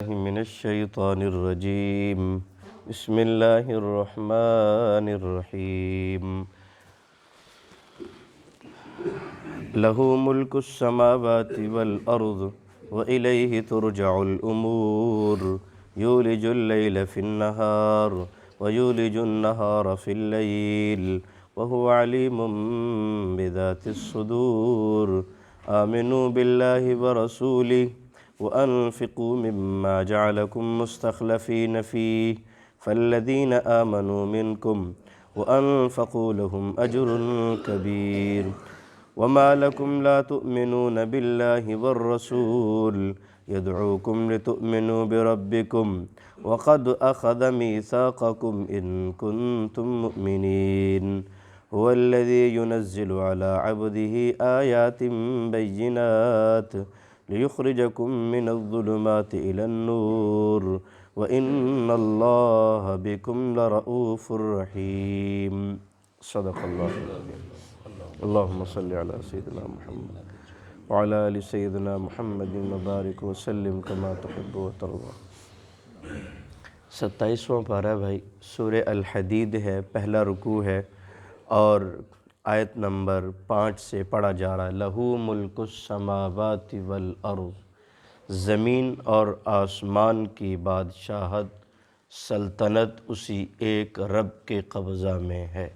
من الشيطان الرجيم بسم الله الرحمن الرحيم له ملك السماوات والأرض وإليه ترجع الأمور يولج الليل في النهار ويولج النهار في الليل وهو عليم بذات الصدور آمنوا بالله ورسوله وأنفقوا مما جعلكم مستخلفين فيه فالذين آمنوا منكم وأنفقوا لهم أجر كبير وما لكم لا تؤمنون بالله والرسول يدعوكم لتؤمنوا بربكم وقد أخذ ميثاقكم إن كنتم مؤمنين هو الذي ينزل على عبده آيات بينات ليخرجكم من الظلمات إلى النور وإن الله بكم لرؤوف رحيم صدق الله العظيم اللهم صل على سيدنا محمد وعلى آل سيدنا محمد وبارك وسلم كما تحب وترضى 27واں پارہ بھائی سورہ الحدید ہے، پہلا رکوع ہے اور آیت نمبر 5 سے پڑھا جا رہا ہے۔ لہو ملک السماوات والارض، زمین اور آسمان کی بادشاہت سلطنت اسی ایک رب کے قبضہ میں ہے۔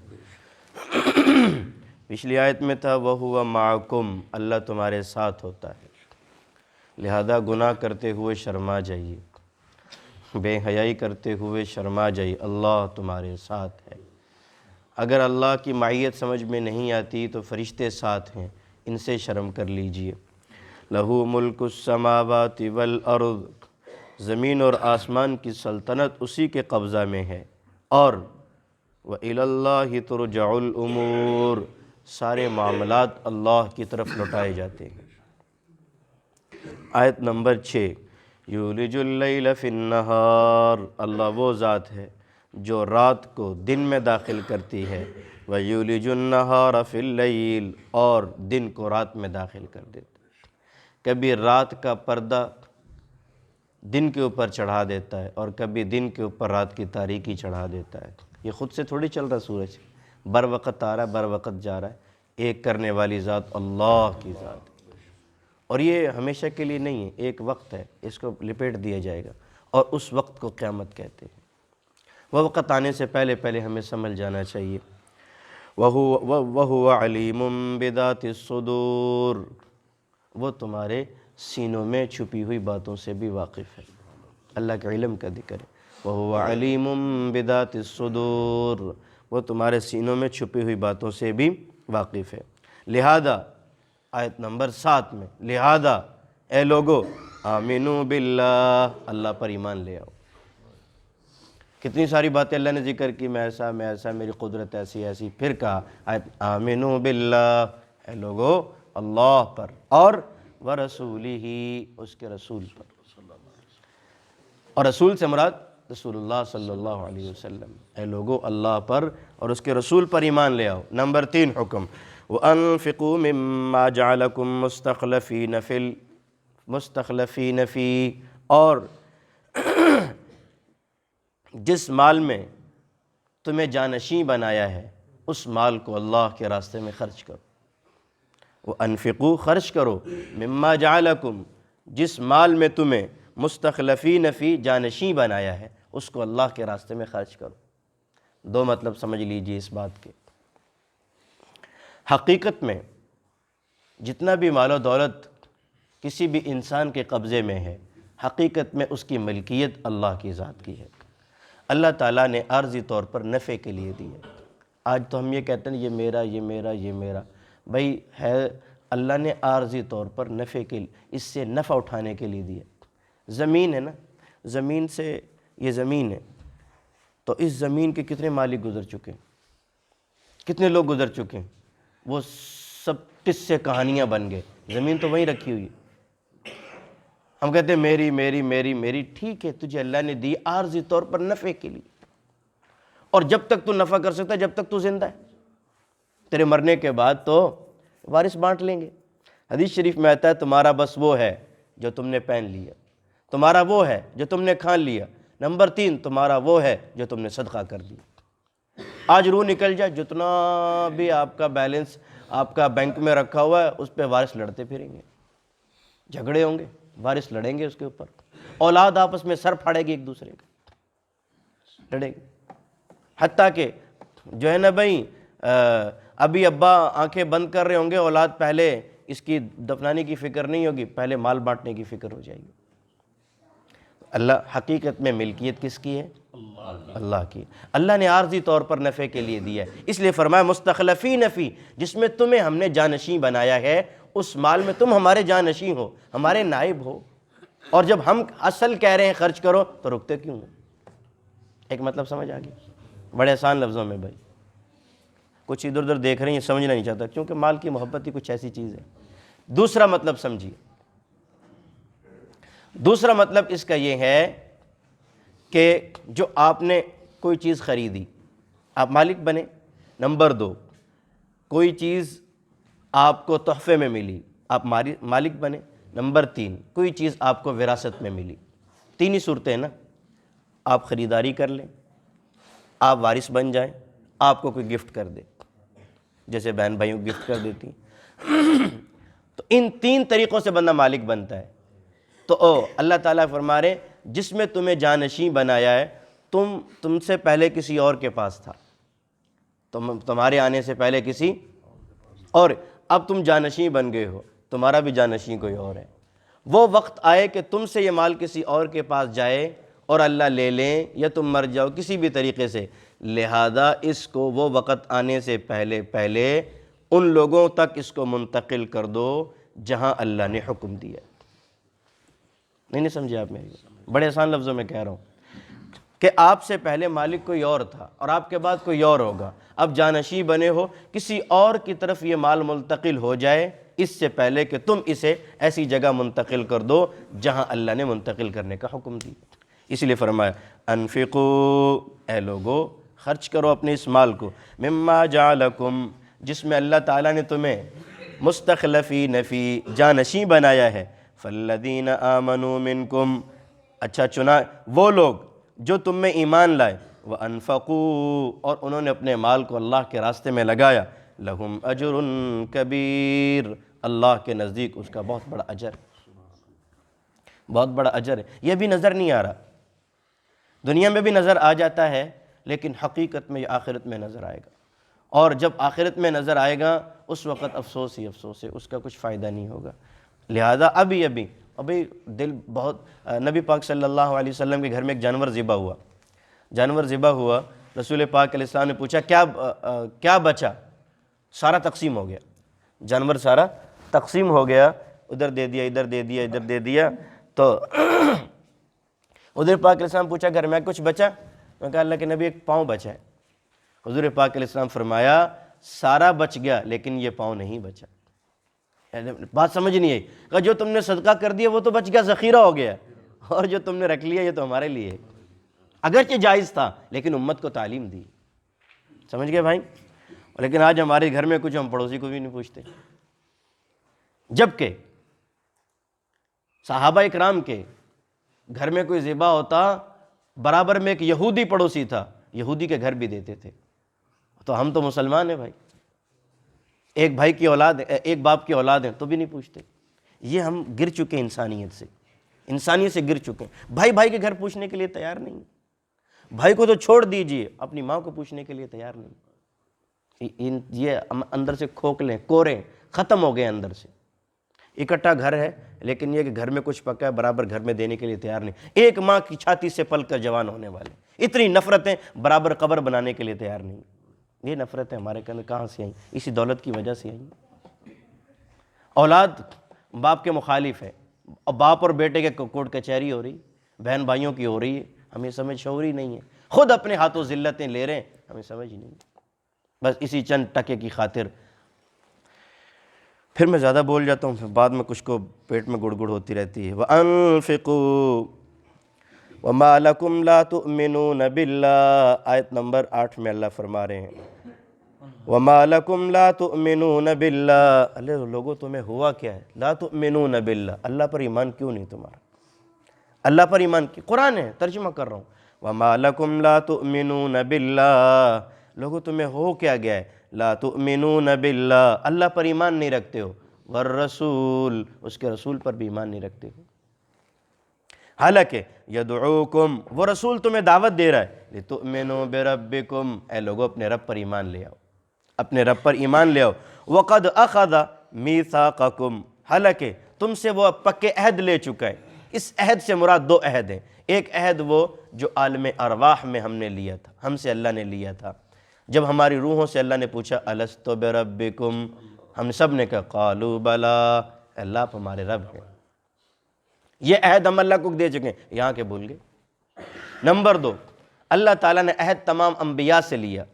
پچھلی آیت میں تھا وَهُوَ مَعَكُمْ، اللہ تمہارے ساتھ ہوتا ہے، لہذا گناہ کرتے ہوئے شرما جائیے، بے حیائی کرتے ہوئے شرما جائیے، اللہ تمہارے ساتھ ہے۔ اگر اللہ کی معیت سمجھ میں نہیں آتی تو فرشتے ساتھ ہیں، ان سے شرم کر لیجئے۔ لہو ملک السماوات والارض، زمین اور آسمان کی سلطنت اسی کے قبضہ میں ہے، اور وَإِلَى اللَّهِ تُرْجَعُ الْأُمُورِ، سارے معاملات اللہ کی طرف لوٹائے جاتے ہیں۔ آیت نمبر 6 یولج اللیل فی النہار، اللہ وہ ذات ہے جو رات کو دن میں داخل کرتی ہے، وَيُولِجُ النَّهَارَ فِي اللَّيْلِ، اور دن کو رات میں داخل کر دیتا ہے۔ کبھی رات کا پردہ دن کے اوپر چڑھا دیتا ہے اور کبھی دن کے اوپر رات کی تاریکی چڑھا دیتا ہے۔ یہ خود سے تھوڑی چل رہا سورج، بر وقت آ رہا ہے بر وقت جا رہا ہے، ایک کرنے والی ذات اللہ کی ذات ہے، اور یہ ہمیشہ کے لیے نہیں ہے، ایک وقت ہے، اس کو لپیٹ دیا جائے گا، اور اس وقت کو قیامت کہتے ہیں۔ وہ وقت آنے سے پہلے ہمیں سمجھ جانا چاہیے۔ وَهُوَ عَلِيمٌ بِذَاتِ الصُّدُورِ، وہ تمہارے سینوں میں چھپی ہوئی باتوں سے بھی واقف ہے، اللہ کے علم کا ذکر ہے۔ وَهُوَ عَلِيمٌ بِذَاتِ الصُّدُورِ، وہ تمہارے سینوں میں چھپی ہوئی باتوں سے بھی واقف ہے۔ لہذا آیت نمبر 7 میں، لہذا اے لوگو آمنوا باللہ، اللہ پر ایمان لے آؤ۔ کتنی ساری باتیں اللہ نے ذکر کی، میں ایسا میری قدرت ایسی، پھر کہا آیت آمنوا باللہ، اے لوگو اللہ پر، اور ورسولہ، اس کے رسول پر، اور رسول سے مراد رسول اللہ صلی اللہ علیہ وسلم، اے لوگو اللہ پر اور اس کے رسول پر ایمان لے آؤ۔ نمبر 3 حکم وَأَنفِقُوا مِمَّا جَعَلَكُمْ مُسْتَخْلَفِينَ فِيهِ، اور جس مال میں تمہیں جانشین بنایا ہے اس مال کو اللہ کے راستے میں خرچ کرو۔ وَأَنفِقُوا، خرچ کرو، مِمَّا جَعَلَكُمْ، جس مال میں تمہیں مستخلفین فی، جانشین بنایا ہے، اس کو اللہ کے راستے میں خرچ کرو۔ دو مطلب سمجھ لیجئے اس بات کے۔ حقیقت میں جتنا بھی مال و دولت کسی بھی انسان کے قبضے میں ہے، حقیقت میں اس کی ملکیت اللہ کی ذات کی ہے۔ اللہ تعالیٰ نے عارضی طور پر نفع کے لیے دی ہے۔ آج تو ہم یہ کہتے ہیں یہ میرا، بھئی ہے، اللہ نے عارضی طور پر نفع کے لیے، اس سے نفع اٹھانے کے لیے دیا۔ زمین ہے نا، زمین سے، یہ زمین ہے تو اس زمین کے کتنے مالک گزر چکے ہیں، کتنے لوگ گزر چکے ہیں، وہ سب قصے کہانیاں بن گئے، زمین تو وہیں رکھی ہوئی ہے۔ ہم کہتے ہیں میری، ٹھیک ہے، تجھے اللہ نے دی عارضی طور پر نفع کے لیے، اور جب تک تو نفع کر سکتا ہے جب تک تو زندہ ہے، تیرے مرنے کے بعد تو وارث بانٹ لیں گے۔ حدیث شریف میں آتا ہے تمہارا بس وہ ہے جو تم نے پہن لیا، تمہارا وہ ہے جو تم نے کھا لیا، نمبر 3 تمہارا وہ ہے جو تم نے صدقہ کر دیا۔ آج روح نکل جائے، جتنا بھی آپ کا بیلنس آپ کا بینک میں رکھا ہوا ہے اس پہ وارث لڑتے پھریں گے، جھگڑے ہوں گے، وارث لڑیں گے اس کے اوپر، اولاد آپس میں سر پھاڑے گی ایک دوسرے کا، لڑے گی، حتیٰ کہ جو ہے نا بھائی ابھی ابا آنکھیں بند کر رہے ہوں گے، اولاد پہلے اس کی دفنانے کی فکر نہیں ہوگی، پہلے مال بانٹنے کی فکر ہو جائے گی۔ اللہ حقیقت میں ملکیت کس کی ہے؟ اللہ کی۔ اللہ نے عارضی طور پر نفع کے لیے دیا ہے، اس لیے فرمایا مستخلفین فی، جس میں تمہیں ہم نے جانشین بنایا ہے، اس مال میں تم ہمارے جانشین ہو، ہمارے نائب ہو، اور جب ہم اصل کہہ رہے ہیں خرچ کرو تو رکتے کیوں ہو؟ ایک مطلب سمجھ آ گئی؟ بڑے آسان لفظوں میں بھائی، کچھ ادھر ادھر دیکھ رہے ہیں سمجھنا نہیں چاہتا، کیونکہ مال کی محبت ہی کچھ ایسی چیز ہے۔ دوسرا مطلب سمجھیے، دوسرا مطلب اس کا یہ ہے کہ جو آپ نے کوئی چیز خریدی آپ مالک بنے، نمبر 2 کوئی چیز آپ کو تحفے میں ملی آپ مالک بنے، نمبر 3 کوئی چیز آپ کو وراثت میں ملی۔ 3 ہی صورتیں ہیں نا، آپ خریداری کر لیں، آپ وارث بن جائیں، آپ کو کوئی گفٹ کر دے، جیسے بہن بھائیوں کو گفٹ کر دیتی ہیں، تو ان 3 طریقوں سے بندہ مالک بنتا ہے۔ تو اللہ تعالیٰ فرما رہے جس میں تمہیں جانشین بنایا ہے، تم سے پہلے کسی اور کے پاس تھا، تمہارے آنے سے پہلے کسی اور، اب تم جانشین بن گئے ہو، تمہارا بھی جانشین کوئی اور ہے۔ وہ وقت آئے کہ تم سے یہ مال کسی اور کے پاس جائے اور اللہ لے لیں، یا تم مر جاؤ کسی بھی طریقے سے، لہذا اس کو وہ وقت آنے سے پہلے ان لوگوں تک اس کو منتقل کر دو جہاں اللہ نے حکم دیا۔ نہیں سمجھے آپ میری بات؟ بڑے آسان لفظوں میں کہہ رہا ہوں کہ آپ سے پہلے مالک کوئی اور تھا اور آپ کے بعد کوئی اور ہوگا، اب جانشین بنے ہو، کسی اور کی طرف یہ مال منتقل ہو جائے اس سے پہلے کہ تم اسے ایسی جگہ منتقل کر دو جہاں اللہ نے منتقل کرنے کا حکم دیا۔ اس لیے فرمایا انفقو، اے لوگو خرچ کرو اپنے اس مال کو، مما جعلکم، جس میں اللہ تعالیٰ نے تمہیں مستخلفین فی، جانشین بنایا ہے، فالذین آمنوا منکم، اچھا چنا وہ لوگ جو تم میں ایمان لائے، وانفقوا، اور انہوں نے اپنے مال کو اللہ کے راستے میں لگایا، لہم اجر کبیر، اللہ کے نزدیک اس کا بہت بڑا اجر، بہت بڑا اجر ہے۔ یہ بھی نظر نہیں آ رہا، دنیا میں بھی نظر آ جاتا ہے، لیکن حقیقت میں یہ آخرت میں نظر آئے گا، اور جب آخرت میں نظر آئے گا اس وقت افسوس ہی افسوس ہے، اس کا کچھ فائدہ نہیں ہوگا۔ لہذا ابھی دل بہت، نبی پاک صلی اللہ علیہ وسلم کے گھر میں ایک جانور ذبح ہوا، رسول پاک علیہ السلام نے پوچھا کیا بچا؟ سارا تقسیم ہو گیا، جانور سارا تقسیم ہو گیا، ادھر دے دیا، ادھر دے دیا، ادھر دے دیا، تو حضور پاک علیہ السلام پوچھا گھر میں کچھ بچا؟ میں کہا اللہ کے نبی ایک پاؤں بچا ہے۔ حضور پاک علیہ السلام فرمایا سارا بچ گیا لیکن یہ پاؤں نہیں بچا۔ بات سمجھ نہیں آئی، کہا جو تم نے صدقہ کر دیا وہ تو بچ گیا، ذخیرہ ہو گیا، اور جو تم نے رکھ لیا یہ تو ہمارے لیے ہے۔ اگرچہ جائز تھا لیکن امت کو تعلیم دی، سمجھ گئے بھائی؟ لیکن آج ہمارے گھر میں کچھ ہم پڑوسی کو بھی نہیں پوچھتے، جبکہ صحابہ اکرام کے گھر میں کوئی ذبح ہوتا، برابر میں ایک یہودی پڑوسی تھا، یہودی کے گھر بھی دیتے تھے، تو ہم تو مسلمان ہیں بھائی، ایک بھائی کی اولاد ہے، ایک باپ کی اولاد ہیں تو بھی نہیں پوچھتے۔ یہ ہم گر چکے انسانیت سے گر چکے ہیں، بھائی کے گھر پوچھنے کے لیے تیار نہیں، بھائی کو تو چھوڑ دیجئے، اپنی ماں کو پوچھنے کے لیے تیار نہیں۔ یہ اندر سے کھوکھلے کورے ختم ہو گئے اندر سے، اکٹھا گھر ہے لیکن یہ کہ گھر میں کچھ پکا ہے برابر گھر میں دینے کے لیے تیار نہیں، ایک ماں کی چھاتی سے پل کر جوان ہونے والے، اتنی نفرتیں برابر قبر بنانے کے لیے تیار نہیں۔ یہ نفرتیں ہمارے اندر کہاں سے آئیں؟ اسی دولت کی وجہ سے آئیں۔ اولاد باپ کے مخالف ہے، اور باپ اور بیٹے کے کورٹ کچہری ہو رہی، بہن بھائیوں کی ہو رہی ہے، ہمیں سمجھ شعور ہی نہیں ہے، خود اپنے ہاتھوں ذلتیں لے رہے ہیں، ہمیں سمجھ ہی نہیں، بس اسی چند ٹکے کی خاطر۔ پھر میں زیادہ بول جاتا ہوں، پھر بعد میں کچھ کو پیٹ میں گڑ گڑ ہوتی رہتی ہے۔ وَأَنفِقُوا وَمَا لَكُمْ لَا تُؤْمِنُونَ بِاللَّهِ، آیت نمبر 8 میں اللہ فرما رہے ہیں وَمَا لَكُمْ لَا تُؤْمِنُونَ بِاللَّهِ، اللہ لوگوں تمہیں ہوا کیا ہے؟ لَا تُؤْمِنُونَ بِاللَّهِ، اللہ پر ایمان کیوں نہیں تمہارا؟ اللہ پر ایمان کی، قرآن ہے، ترجمہ کر رہا ہوں۔ وَمَا لَكُمْ لَا تُؤْمِنُونَ بِاللَّهِ، لوگوں تمہیں ہو کیا گیا ہے، لا تؤمنون باللہ، اللہ پر ایمان نہیں رکھتے ہو، والرسول، اس کے رسول پر بھی ایمان نہیں رکھتے ہو۔ حالانکہ یدعوکم، وہ رسول تمہیں دعوت دے رہا ہے، لتؤمنوا بربکم، اے لوگوں اپنے رب پر ایمان لے آؤ، اپنے رب پر ایمان لے آؤ۔ وقد اخذ میثاقکم، حالانکہ تم سے وہ پکے عہد لے چکا ہے۔ اس عہد سے مراد دو عہد ہیں، ایک عہد وہ جو عالم ارواح میں ہم نے لیا تھا، ہم سے اللہ نے لیا تھا، جب ہماری روحوں سے اللہ نے پوچھا الست بربکم، ہم سب نے کہا قالوا بلا، اللہ آپ ہمارے رب ہیں۔ یہ عہد ہم اللہ کو دے چکے ہیں، یہاں کے بھول گئے۔ نمبر دو، اللہ تعالیٰ نے عہد تمام انبیاء سے لیا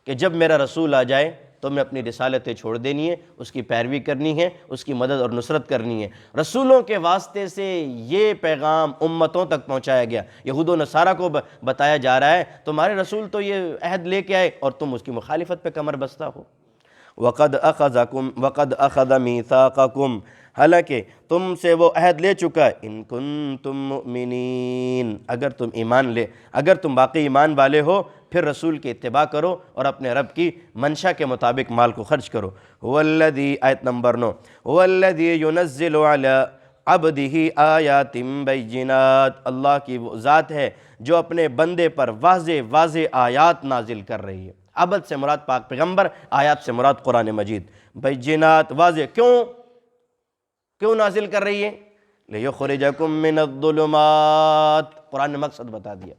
کہ جب میرا رسول آ جائے تو میں اپنی رسالتیں چھوڑ دینی ہے، اس کی پیروی کرنی ہے، اس کی مدد اور نصرت کرنی ہے۔ رسولوں کے واسطے سے یہ پیغام امتوں تک پہنچایا گیا، یہود و نصارہ کو بتایا جا رہا ہے تمہارے رسول تو یہ عہد لے کے آئے اور تم اس کی مخالفت پہ کمر بستہ ہو۔ وقد اخذ میثاقکم، حالانکہ تم سے وہ عہد لے چکا ہے، ان کنتم مؤمنین، اگر تم واقعی ایمان والے ہو پھر رسول کی اتباع کرو اور اپنے رب کی منشا کے مطابق مال کو خرچ کرو۔ هو الذی، آیت نمبر 9، هو الذی ينزل علی عبدہ آیات بینات، اللہ کی وہ ذات ہے جو اپنے بندے پر واضح آیات نازل کر رہی ہے۔ عبد سے مراد پاک پیغمبر، آیات سے مراد قرآن مجید، بینات واضح، کیوں نازل کر رہی ہے؟ لیخرجکم من الظلمات، قرآن نے مقصد بتا دیا،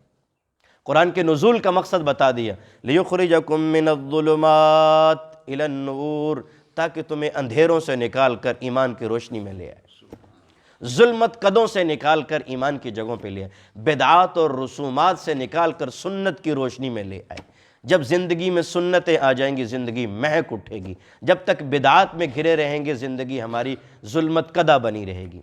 قرآن کے نزول کا مقصد بتا دیا، لیخرجکم من الظلمات الی النور، تاکہ تمہیں اندھیروں سے نکال کر ایمان کی روشنی میں لے آئے، ظلمت قدوں سے نکال کر ایمان کی جگہوں پہ لے آئے، بدعات اور رسومات سے نکال کر سنت کی روشنی میں لے آئے۔ جب زندگی میں سنتیں آ جائیں گی زندگی مہک اٹھے گی، جب تک بدعات میں گھرے رہیں گے زندگی ہماری ظلمت قدہ بنی رہے گی۔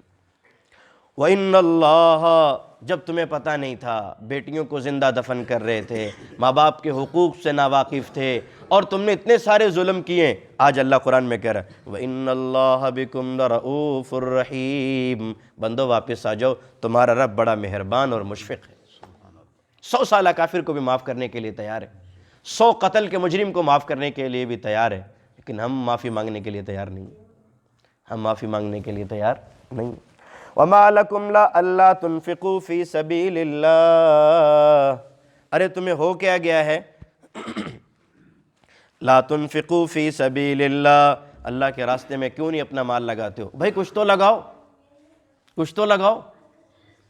وَإِنَّ اللَّهَ، جب تمہیں پتہ نہیں تھا، بیٹیوں کو زندہ دفن کر رہے تھے، ماں باپ کے حقوق سے ناواقف تھے اور تم نے اتنے سارے ظلم کیے، آج اللہ قرآن میں کہہ رہا ہے وَإِنَّ اللَّهَ بِكُمْ لَرَؤُوفٌ الرَّحِيمٌ، بندو واپس آ جاؤ، تمہارا رب بڑا مہربان اور مشفق ہے۔ 100 سالہ کافر کو بھی معاف کرنے کے لیے تیار ہے، 100 قتل کے مجرم کو معاف کرنے کے لیے بھی تیار ہے، لیکن ہم معافی مانگنے کے لیے تیار نہیں، ہم معافی مانگنے کے لیے تیار نہیں۔ وَمَا لَكُمْ لَا أَلَّا تُنْفِقُوا فِي سَبِيلِ اللَّهِ، ارے تمہیں ہو کیا گیا ہے، لا تنفقوا فی سبیل اللہ، اللہ کے راستے میں کیوں نہیں اپنا مال لگاتے ہو؟ بھائی کچھ تو لگاؤ، کچھ تو لگاؤ،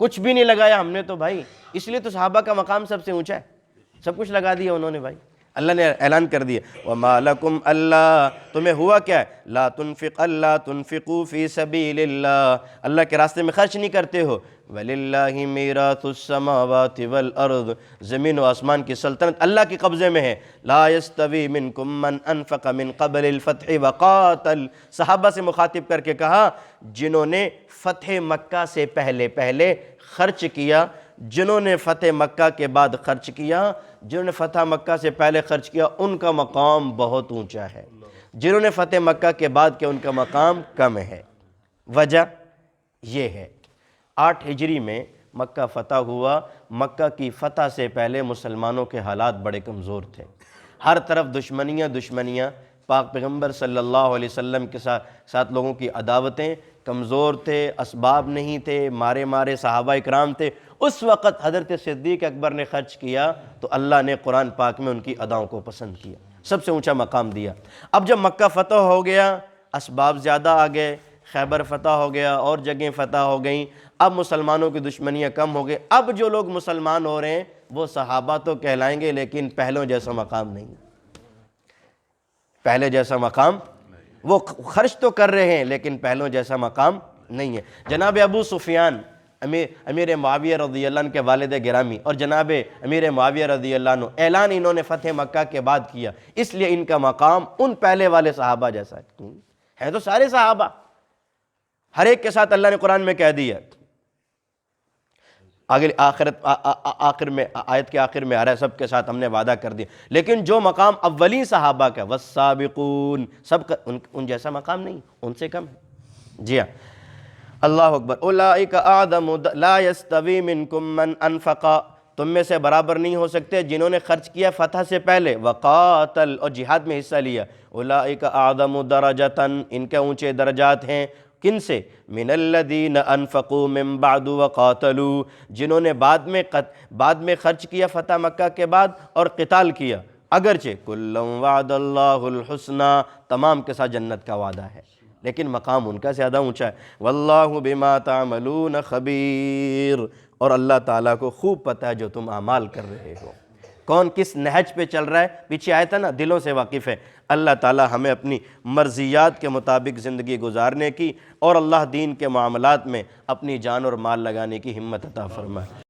کچھ بھی نہیں لگایا ہم نے تو بھائی، اس لیے تو صحابہ کا مقام سب سے اونچا ہے، سب کچھ لگا دیا انہوں نے بھائی، اللہ نے اعلان کر دیا وَمَا لَكُمْ أَلَّا، تمہیں ہوا کیا ہے، لا تنفقوا فی سبیل اللہ، اللہ کے راستے میں خرچ نہیں کرتے ہو، وَلِلَّهِ مِيرَاثُ السَّمَاوَاتِ وَالْأَرْضِ، زمین و آسمان کی سلطنت اللہ کے قبضے میں ہے۔ لا يستوی منکم من انفق من قبل الفتح وقاتل، صحابہ سے مخاطب کر کے کہا جنہوں نے فتح مکہ سے پہلے خرچ کیا، جنہوں نے فتح مکہ کے بعد خرچ کیا، جنہوں نے فتح مکہ سے پہلے خرچ کیا ان کا مقام بہت اونچا ہے، جنہوں نے فتح مکہ کے بعد کیا ان کا مقام کم ہے۔ وجہ یہ ہے 8 ہجری میں مکہ فتح ہوا، مکہ کی فتح سے پہلے مسلمانوں کے حالات بڑے کمزور تھے، ہر طرف دشمنیاں، پاک پیغمبر صلی اللہ علیہ وسلم کے ساتھ لوگوں کی عداوتیں، کمزور تھے، اسباب نہیں تھے، مارے صحابہ اکرام تھے۔ اس وقت حضرت صدیق اکبر نے خرچ کیا تو اللہ نے قرآن پاک میں ان کی اداؤں کو پسند کیا، سب سے اونچا مقام دیا۔ اب جب مکہ فتح ہو گیا، اسباب زیادہ آ گئے، خیبر فتح ہو گیا اور جگہیں فتح ہو گئیں، اب مسلمانوں کی دشمنیاں کم ہو گئی، اب جو لوگ مسلمان ہو رہے ہیں وہ صحابہ تو کہلائیں گے لیکن پہلوں جیسا مقام نہیں، پہلے جیسا مقام، وہ خرچ تو کر رہے ہیں لیکن پہلوں جیسا مقام نہیں ہے۔ جناب ابو سفیان امیر معاویہ رضی اللہ عنہ کے والد گرامی اور جناب امیر معاویہ رضی اللہ عنہ، اعلان انہوں نے فتح مکہ کے بعد کیا، اس لیے ان کا مقام ان پہلے والے صحابہ جیسا ہے تو سارے صحابہ، ہر ایک کے ساتھ اللہ نے قرآن میں کہہ دیا، آخر میں آیت کے آخر میں آ رہا ہے سب کے ساتھ ہم نے وعدہ کر دیا، لیکن جو مقام اولین صحابہ کا والسابقون، سب کا ان جیسا مقام نہیں، ان سے کم ہے۔ جی ہاں، اللہ اکبر۔ اولئک اعظم لا یستوی منکم من انفقا، تم میں سے برابر نہیں ہو سکتے جنہوں نے خرچ کیا فتح سے پہلے، وقاتل، اور جہاد میں حصہ لیا، اولئک اعظم درجۃ، ان کے اونچے درجات ہیں کن سے؟ من الذین انفقوا من بعد وقاتلوا، جنہوں نے بعد میں خرچ کیا فتح مکہ کے بعد اور قتال کیا، اگرچہ کلا وعد اللہ الحسنی، تمام کے ساتھ جنت کا وعدہ ہے، لیکن مقام ان کا زیادہ اونچا ہے۔ واللہ بما تعملون خبیر، اور اللہ تعالیٰ کو خوب پتہ ہے جو تم اعمال کر رہے ہو، کون کس نہج پہ چل رہا ہے، پیچھے آیا تھا نا، دلوں سے واقف ہے۔ اللہ تعالیٰ ہمیں اپنی مرضیات کے مطابق زندگی گزارنے کی اور اللہ دین کے معاملات میں اپنی جان اور مال لگانے کی ہمت عطا فرمائے۔